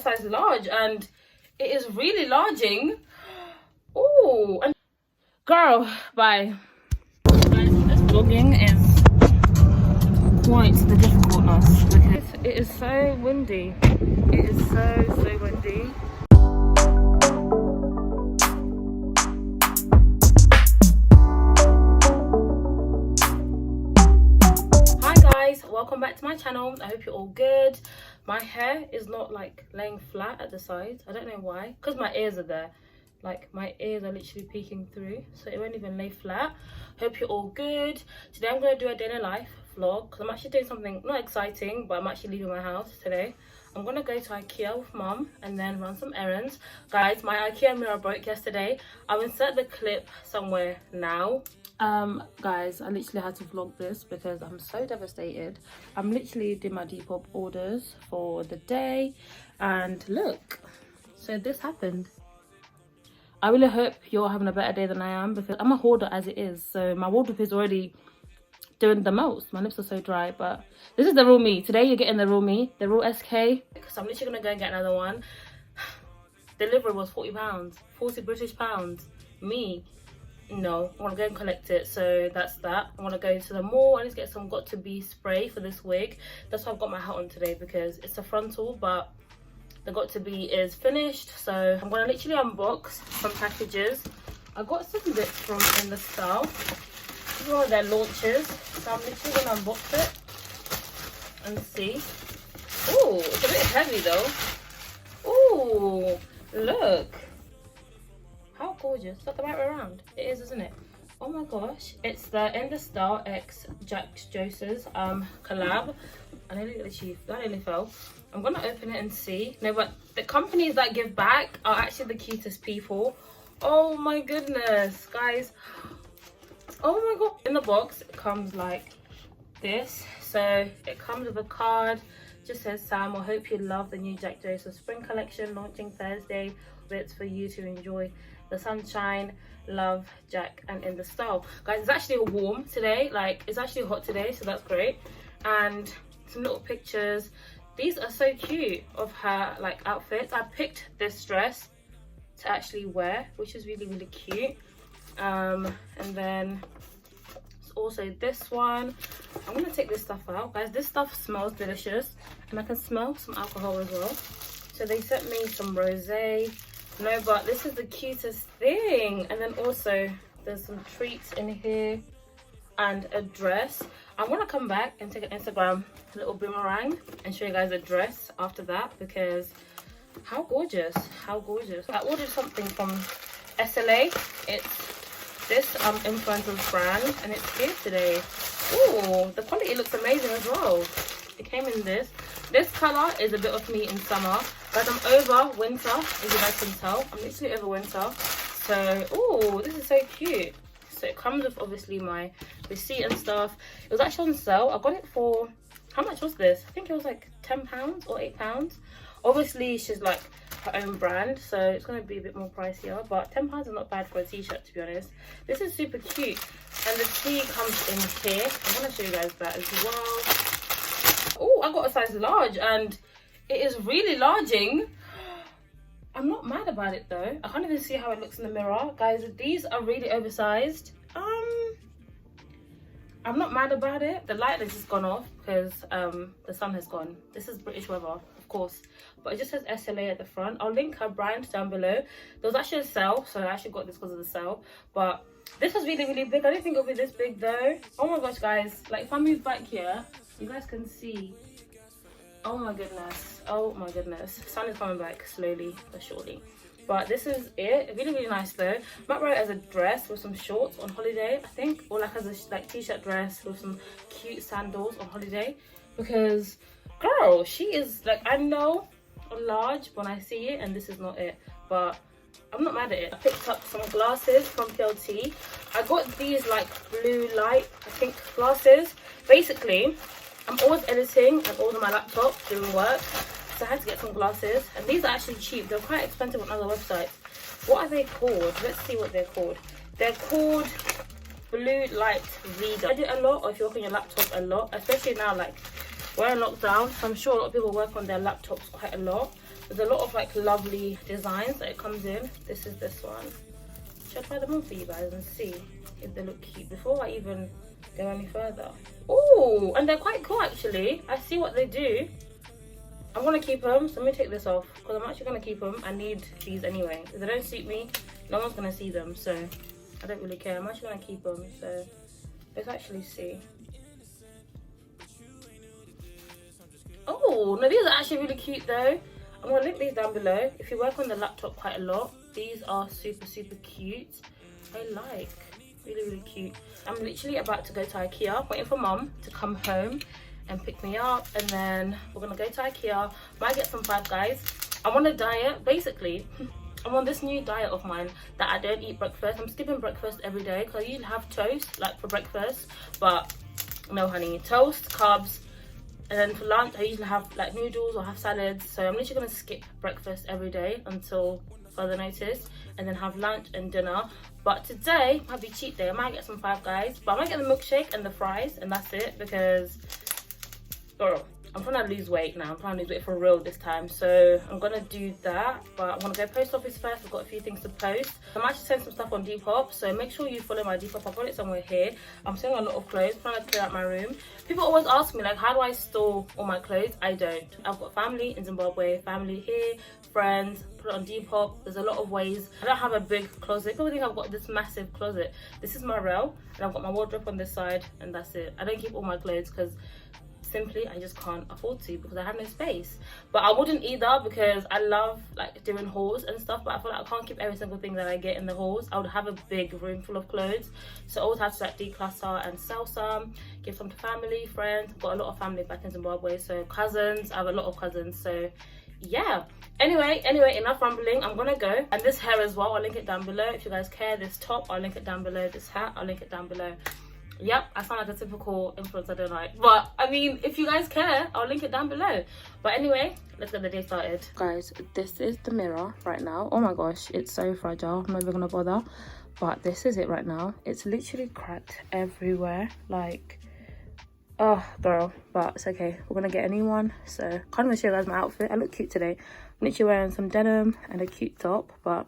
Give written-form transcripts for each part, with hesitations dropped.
a size large and it is really larging. Oh, and girl, bye. Guys, this vlogging is quite the difficultness because it is so windy. It is so windy. Hi guys, welcome back to my channel. I hope you're all good. My hair is not like laying flat at the sides. I don't know why, because my ears are there. Like my ears are literally peeking through, so it won't even lay flat. Hope you're all good. Today I'm going to do a day in a life vlog because I'm actually doing something not exciting, but I'm actually leaving my house today. I'm gonna go to Ikea with mum and then run some errands. Guys, my Ikea mirror broke yesterday. I'll insert the clip somewhere now. Guys, I literally had to vlog this because I'm so devastated. I'm literally doing my Depop orders for the day, and look, so this happened. I really hope you're having a better day than I am because I'm a hoarder as it is, so my wardrobe is already doing the most. My lips are so dry, but this is the real me. Today you're getting the real me, the real SK. So I'm literally gonna go and get another one. Delivery was £40, 40 British pounds. Me, no, I want to go and collect it. So that's that. I want to go to the mall. I need to get some got to be spray for this wig. That's why I've got my hat on today, because it's a frontal, but the got to be is finished. So I'm gonna literally unbox some packages. I got some bits from In The Style. This is one of their launches, so I'm literally gonna unbox it and see. Oh, it's a bit heavy though. Oh, look. How gorgeous. Is that the right way around? It is, isn't it? Oh my gosh. It's the In The Style x Jack Joseph's collab. I nearly fell. I'm gonna open it and see. No, but the companies that give back are actually the cutest people. Oh my goodness, guys. Oh my god. In the box, it comes like this. So it comes with a card. Just says, Sam, I hope you love the new Jack Joseph spring collection launching Thursday. Bits for you to enjoy the sunshine. Love, Jack and In The Style. Guys, it's actually warm today. Like, it's actually hot today, so that's great. And some little pictures. These are so cute of her like outfits. I picked this dress to actually wear, which is really cute. And then it's also this one. I'm gonna take this stuff out, guys. This stuff smells delicious, and I can smell some alcohol as well. So they sent me some rosé. No, but this is the cutest thing. And then also there's some treats in here and a dress. I'm gonna come back and take an Instagram little boomerang and show you guys a dress after that, because how gorgeous, how gorgeous. I ordered something from SLA. It's this influencer's brand, and it's here today. Oh, the quality looks amazing as well. It came in this color is a bit of me in summer, but I'm over winter, as you guys can tell. I'm literally over winter. So oh, this is so cute. So it comes with obviously my receipt and stuff. It was actually on sale. I got it for, how much was this? I think it was like £10 or £8. Obviously she's like her own brand, so it's going to be a bit more pricier, but £10 is not bad for a t-shirt, to be honest. This is super cute, and the tee comes in here. I'm going to show you guys that as well. Oh, I got a size large and it is really larging. I'm not mad about it though. I can't even see how it looks in the mirror. Guys, these are really oversized. I'm not mad about it. The light has just gone off because the sun has gone. This is British weather, of course. But it just says SLA at the front. I'll link her brand down below. There was actually a sale, so I actually got this because of the sale. But this was really big. I didn't think it would be this big though. Oh my gosh, guys. Like, if I move back here, you guys can see. Oh my goodness. Oh my goodness. Sun is coming back slowly but surely. But this is it. Really nice though. Matt wore it as a dress with some shorts on holiday, I think, or like as a t-shirt dress with some cute sandals on holiday, because girl, she is like, I know large when I see it, and this is not it, but I'm not mad at it. I picked up some glasses from PLT. I got these like blue light, I think, glasses. Basically, I'm always editing and always on my laptop doing work, so I had to get some glasses, and these are actually cheap. They're quite expensive on other websites. What are they called? Let's see what they're called. They're called Blue Light Reader. I do a lot, or if you work on your laptop a lot, especially now, like we're in lockdown, so I'm sure a lot of people work on their laptops quite a lot. There's a lot of like lovely designs that it comes in. This is this one. Should I try them on for you guys and see if they look cute before I even go any further? Oh, and they're quite cool actually. I see what they do. I'm gonna keep them, so let me take this off because I'm actually gonna keep them. I need these anyway. If they don't suit me, no one's gonna see them, so I don't really care. I'm actually gonna keep them, so let's actually see. Oh, no, these are actually really cute though. I'm gonna link these down below. If you work on the laptop quite a lot, these are super cute. I like, really cute. I'm literally about to go to Ikea, waiting for mum to come home and pick me up, and then we're gonna go to Ikea. Might get some Five Guys. I'm on a diet, basically. I'm on this new diet of mine that I don't eat breakfast. I'm skipping breakfast every day because I usually have toast like for breakfast, but no honey, toast, carbs, and then for lunch I usually have like noodles or have salads. So I'm literally gonna skip breakfast every day until further notice, and then have lunch and dinner. But today might be cheat day. I might get some Five Guys, but I might get the milkshake and the fries, and that's it, because girl, I'm trying to lose weight now. I'm trying to lose weight for real this time. So I'm gonna do that, but I'm gonna go post office first. I've got a few things to post. I might actually send some stuff on Depop, so make sure you follow my Depop. I've got it somewhere here. I'm selling a lot of clothes, trying to clear out my room. People always ask me like, how do I store all my clothes? I don't. I've got family in Zimbabwe, family here, friends, put it on Depop. There's a lot of ways. I don't have a big closet. People think I've got this massive closet. This is my rail, and I've got my wardrobe on this side, and that's it. I don't keep all my clothes because simply I just can't afford to, because I have no space. But I wouldn't either, because I love like doing hauls and stuff, but I feel like I can't keep every single thing that I get in the hauls. I would have a big room full of clothes, so I always have to like declutter and sell some, give some to family, friends. I've got a lot of family back in Zimbabwe, so cousins. I have a lot of cousins, so yeah. Anyway, enough rambling. I'm gonna go. And this hair as well, I'll link it down below if you guys care. This top, I'll link it down below. This hat, I'll link it down below. Yep, I sound like a typical influencer, don't I? But I mean, if you guys care, I'll link it down below. But anyway, let's get the day started. Guys, this is the mirror right now. Oh my gosh, it's so fragile. I'm not even gonna bother. But this is it right now. It's literally cracked everywhere. Like, oh girl, but it's okay. We're gonna get a new one. So can't even show you guys my outfit. I look cute today. I'm literally wearing some denim and a cute top, but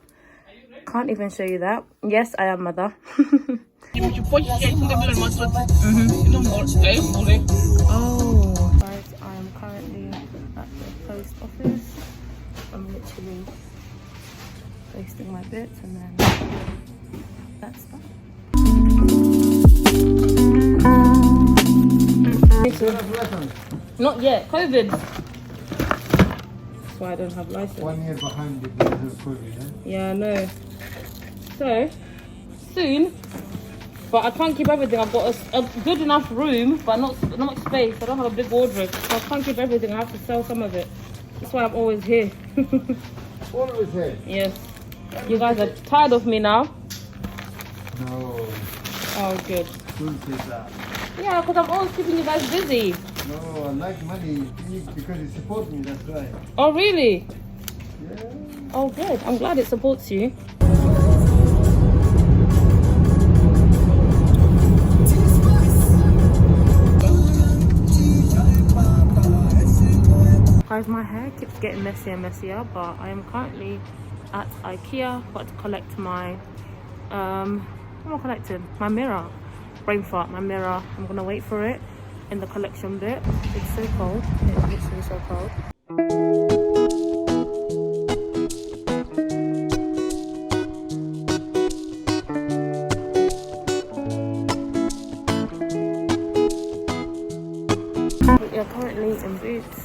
can't even show you that. Yes, I am mother. Oh, guys, I am currently at the post office. I'm literally posting my bits, and then that's that. Not yet, COVID. That's why I don't have license. 1 year behind the business COVID, eh? Yeah, I know. So soon. But I can't keep everything. I've got a good enough room, but not much space. I don't have a big wardrobe, so I can't keep everything. I have to sell some of it. That's why I'm always here. Always here? Yes. You guys are tired of me now? No. Oh, good. Don't say that. Yeah, because I'm always keeping you guys busy. No, I like money because it supports me, that's why. Oh, really? Yeah. Oh, good. I'm glad it supports you. Guys, my hair keeps getting messier and messier, but I am currently at Ikea, about to collect my what am I collecting? My mirror. Brain fart, my mirror. I'm gonna wait for it in the collection bit. It's so cold. It's literally so cold. We are currently in Boots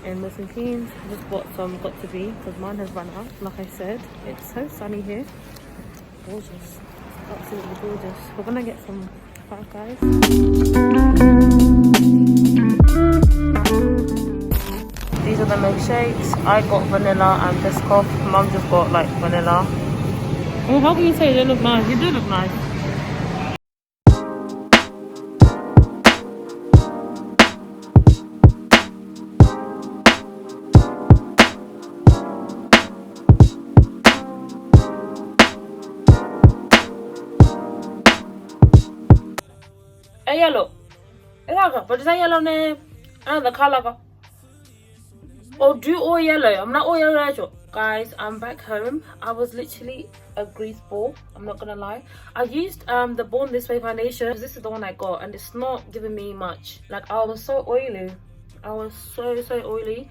in Milton Keynes. I just bought some Got To Be because mine has run out. Like I said, it's so sunny here. Gorgeous. Absolutely gorgeous. We're gonna get some Five Guys. These are the milkshakes. I got vanilla and Biscoff. Mum just got like vanilla. Oh, how can you say they look nice? You do look nice. Yellow. But is that yellow name? And the color. Or do all yellow. I'm not all yellow. Guys, I'm back home. I was literally a grease ball. I'm not gonna lie. I used the Born This Way foundation. This is the one I got, and it's not giving me much. Like, I was so oily. I was so oily.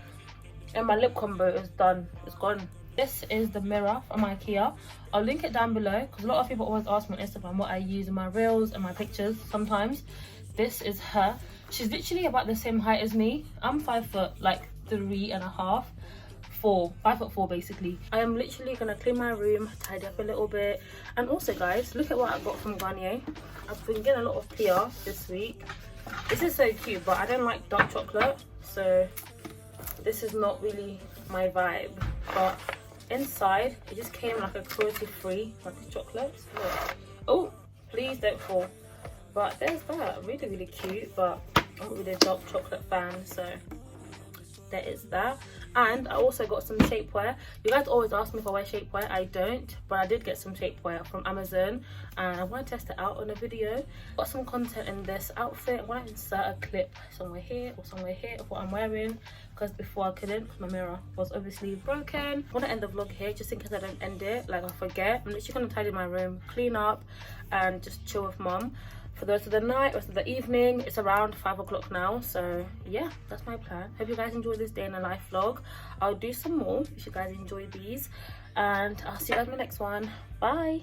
And my lip combo is done. It's gone. This is the mirror from Ikea. I'll link it down below because a lot of people always ask me on Instagram what I use in my reels and my pictures sometimes. This is her. She's literally about the same height as me. I'm 5 foot, like 3.5, 4, 5'4" basically. I am literally gonna clean my room, tidy up a little bit. And also guys, look at what I got from Garnier. I've been getting a lot of PR this week. This is so cute, but I don't like dark chocolate, so this is not really my vibe. But inside it just came like a cruelty free like chocolates. Look. Oh, please don't fall. But there's that, really cute, but I'm not really a dark chocolate fan, so there is that. And I also got some shapewear. You guys always ask me if I wear shapewear. I don't, but I did get some shapewear from Amazon and I want to test it out on a video. Got some content in this outfit. I want to insert a clip somewhere here or somewhere here of what I'm wearing, because before I couldn't because my mirror was obviously broken. I want to end the vlog here just in case I don't end it, like I forget. I'm literally going to tidy my room, clean up and just chill with mum for the rest of the night, rest of the evening. It's around 5 o'clock now, so yeah, that's my plan. Hope you guys enjoyed this day in a life vlog. I'll do some more if you guys enjoy these, and I'll see you guys in the next one. Bye.